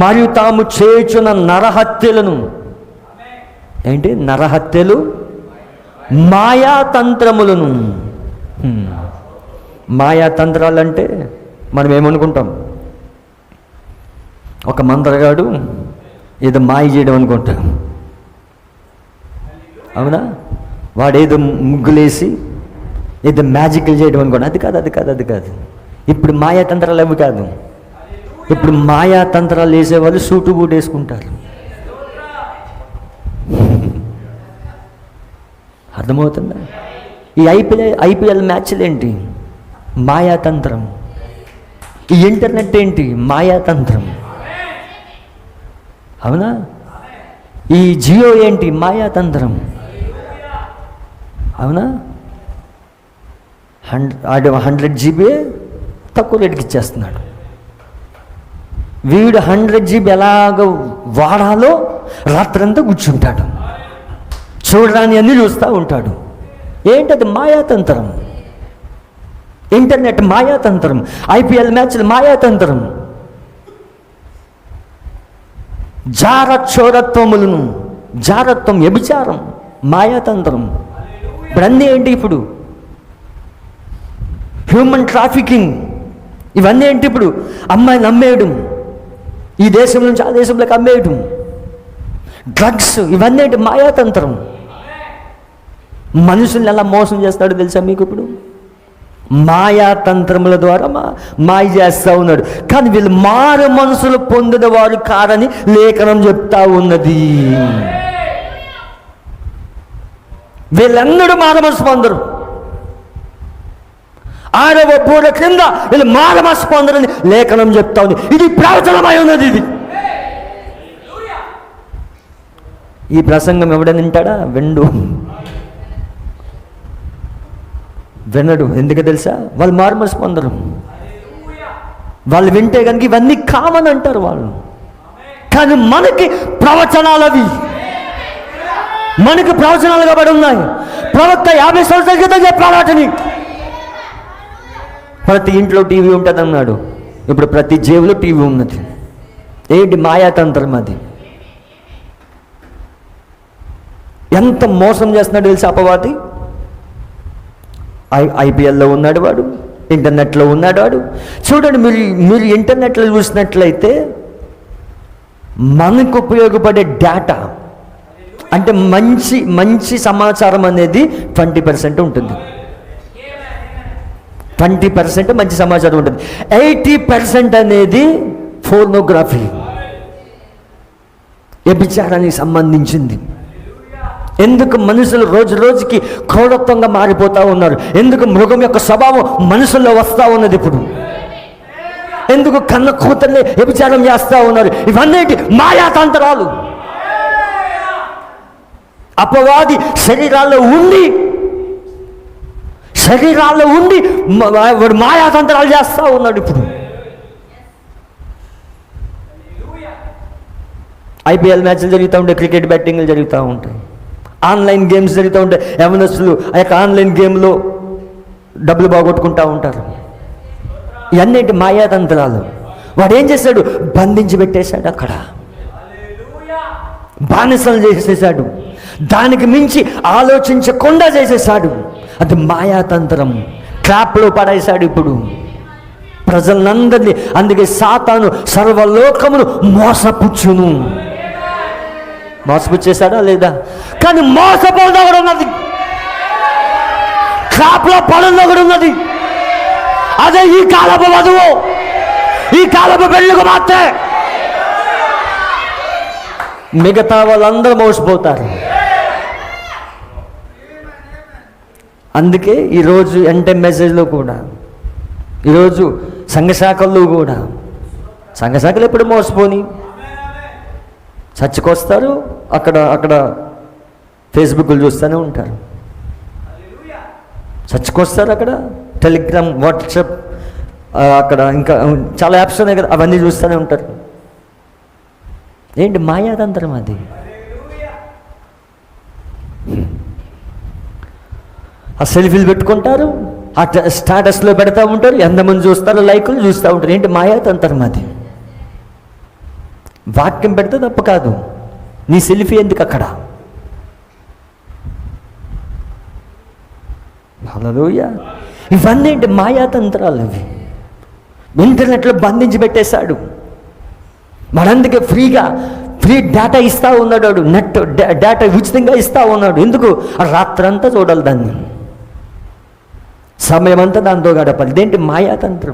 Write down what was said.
మరియు తాము చేయుచున్న నరహత్యలను, ఏంటి నరహత్యలు, మాయాతంత్రములను. మాయాతంత్రాలు అంటే మనం ఏమనుకుంటాం? ఒక మంత్రగాడు ఏదో మాయ చేయడం అనుకుంటాం, అవునా? వాడేదో ముగ్గులేసి ఏదో మ్యాజిక్లు చేయడం అనుకోండి. అది కాదు. ఇప్పుడు మాయాతంత్రాలు అవి కాదు. ఇప్పుడు మాయాతంత్రాలు వేసేవాళ్ళు సూటు బూటు వేసుకుంటారు. అర్థమవుతుందా? ఈ ఐపీఎల్ మ్యాచ్లు ఏంటి? మాయాతంత్రం. ఈ ఇంటర్నెట్ ఏంటి? మాయాతంత్రం, అవునా? ఈ జియో ఏంటి? మాయాతంత్రం, అవునా? 100 GB తక్కువ రేటుకి ఇచ్చేస్తున్నాడు. వీడు 100 GB ఎలాగ వాడాలో రాత్రంతా కూర్చుంటాడు, చూడరాని అన్నీ చూస్తూ ఉంటాడు. ఏంటది? మాయాతంత్రం. ఇంటర్నెట్ మాయాతంత్రం, ఐపీఎల్ మ్యాచ్లు మాయాతంత్రం, జారచోరత్వములను, జారత్వం, వ్యభిచారం, మాయాతంత్రం. ఇప్పుడు అన్నీ ఏంటి? ఇప్పుడు హ్యూమన్ ట్రాఫికింగ్, ఇవన్నీ ఏంటి? ఇప్పుడు అమ్మాయిని అమ్మేయడం, ఈ దేశం నుంచి ఆ దేశంలోకి అమ్మేయడం, డ్రగ్స్, ఇవన్నీ ఏంటి? మాయాతంత్రం. మనుషుల్ని ఎలా మోసం చేస్తాడో తెలుసా మీకు? ఇప్పుడు మాయాతంత్రముల ద్వారా మాయ చేస్తూ ఉన్నాడు. కానీ వీళ్ళు మారు మనసులు పొందిన వారు కారని లేఖనం చెప్తా ఉన్నది. వీళ్ళందరూ మారు మనసు పొందరు. 6వ బూర క్రింద వీళ్ళు మారు మనసు పొందరని లేఖనం చెప్తా ఉంది. ఇది ప్రవచనమై ఉన్నది. ఇది ఈ ప్రసంగం ఎవడని వింటాడా? వినడు. ఎందుకు తెలుసా? వాళ్ళు మారు మనసు పొందరు. వాళ్ళు వింటే కనుక ఇవన్నీ కామన్ అంటారు వాళ్ళు. కానీ మనకి ప్రవచనాలు, అవి మనకి ప్రవచనాలుగా పడి ఉన్నాయి. ప్రవక్త 50 సంవత్సరాల క్రితం చెప్పాడు వాటిని. ప్రతి ఇంట్లో టీవీ ఉంటుంది అన్నాడు. ఇప్పుడు ప్రతి జేబులో టీవీ ఉన్నది. ఏంటి? మాయాతంత్రం. అది ఎంత మోసం చేస్తున్నాడు తెలుసా అపవాది? ఐపీఎల్లో ఉన్నాడు వాడు, ఇంటర్నెట్లో ఉన్నాడు వాడు. చూడండి, మీరు ఇంటర్నెట్లో చూసినట్లయితే మనకు ఉపయోగపడే డేటా అంటే మంచి సమాచారం అనేది 20% ఉంటుంది. 20% మంచి సమాచారం ఉంటుంది. 80% అనేది ఫోర్నోగ్రఫీ, వ్యభిచారానికి సంబంధించింది. ఎందుకు మనుషులు రోజు రోజుకి క్రూరత్వంగా మారిపోతూ ఉన్నారు? ఎందుకు మృగం యొక్క స్వభావం మనుషుల్లో వస్తూ ఉన్నది ఇప్పుడు? ఎందుకు కన్న కూతుర్ని వ్యభిచారం చేస్తూ ఉన్నారు? ఇవన్నీ మాయాతంత్రాలు. అపవాది శరీరాల్లో ఉండి వాడు మాయాతంత్రాలు చేస్తూ ఉన్నాడు ఇప్పుడు. ఐపీఎల్ మ్యాచ్లు జరుగుతూ ఉంటాయి, క్రికెట్ బ్యాటింగ్లు జరుగుతూ ఉంటాయి, ఆన్లైన్ గేమ్స్ జరుగుతూ ఉంటాయి. యవనస్తులు ఆ యొక్క ఆన్లైన్ గేమ్లో డబ్బులు బాగొట్టుకుంటూ ఉంటారు. ఇవన్నీ మాయాతంత్రాలు. వాడు ఏం చేశాడు? బంధించి పెట్టేశాడు, అక్కడ బానిసలు చేసేసాడు. దానికి మించి ఆలోచించకుండా చేసేసాడు. అది మాయాతంత్రం. ట్రాప్లో పడేశాడు ఇప్పుడు ప్రజలందరినీ. అందుకే సాతాను సర్వలోకమును మోసపుచ్చేశాడా లేదా? కానీ మోసపోవడం కూడా ఉన్నది, ట్రాప్లో పడున్న కూడా ఉన్నది. అదే ఈ కాలపు వధువు, ఈ కాలపు పెళ్ళికి మాత్రమే. మిగతా వాళ్ళందరూ మోసపోతారు. అందుకే ఈరోజు ఎంటే మెసేజ్లో కూడా, ఈరోజు సంఘశాఖల్లో కూడా, సంఘశాఖలు ఎప్పుడు మోసపోని చర్చకొస్తారు, అక్కడ ఫేస్బుక్లు చూస్తూనే ఉంటారు. చర్చకొస్తారు, అక్కడ టెలిగ్రామ్, వాట్సాప్, అక్కడ ఇంకా చాలా యాప్స్ ఉన్నాయి కదా, అవన్నీ చూస్తూనే ఉంటారు. ఏంటి? మాయాతంత్రం అది. ఆ సెల్ఫీలు పెట్టుకుంటారు, ఆ స్టాటస్లో పెడతా ఉంటారు, ఎంతమంది చూస్తారో లైకులు చూస్తూ ఉంటారు. ఏంటి? మాయాతంత్రం అది. వాక్యం పెడితే తప్పు కాదు, నీ సెల్ఫీ ఎందుకు అక్కడ? హల్లెలూయా. ఇవన్నీ ఏంటి? మాయాతంత్రాలు అవి. ఇంటర్నెట్లో బంధించి పెట్టేశాడు. మనందుకే ఫ్రీ డేటా ఇస్తూ ఉన్నాడు వాడు. నెట్ డేటా ఉచితంగా ఇస్తూ ఉన్నాడు. ఎందుకు? రాత్రంతా చూడాలి దాన్ని, సమయం అంతా దాంతో గడపాలి. ఇదేంటి? మాయాతంత్రం.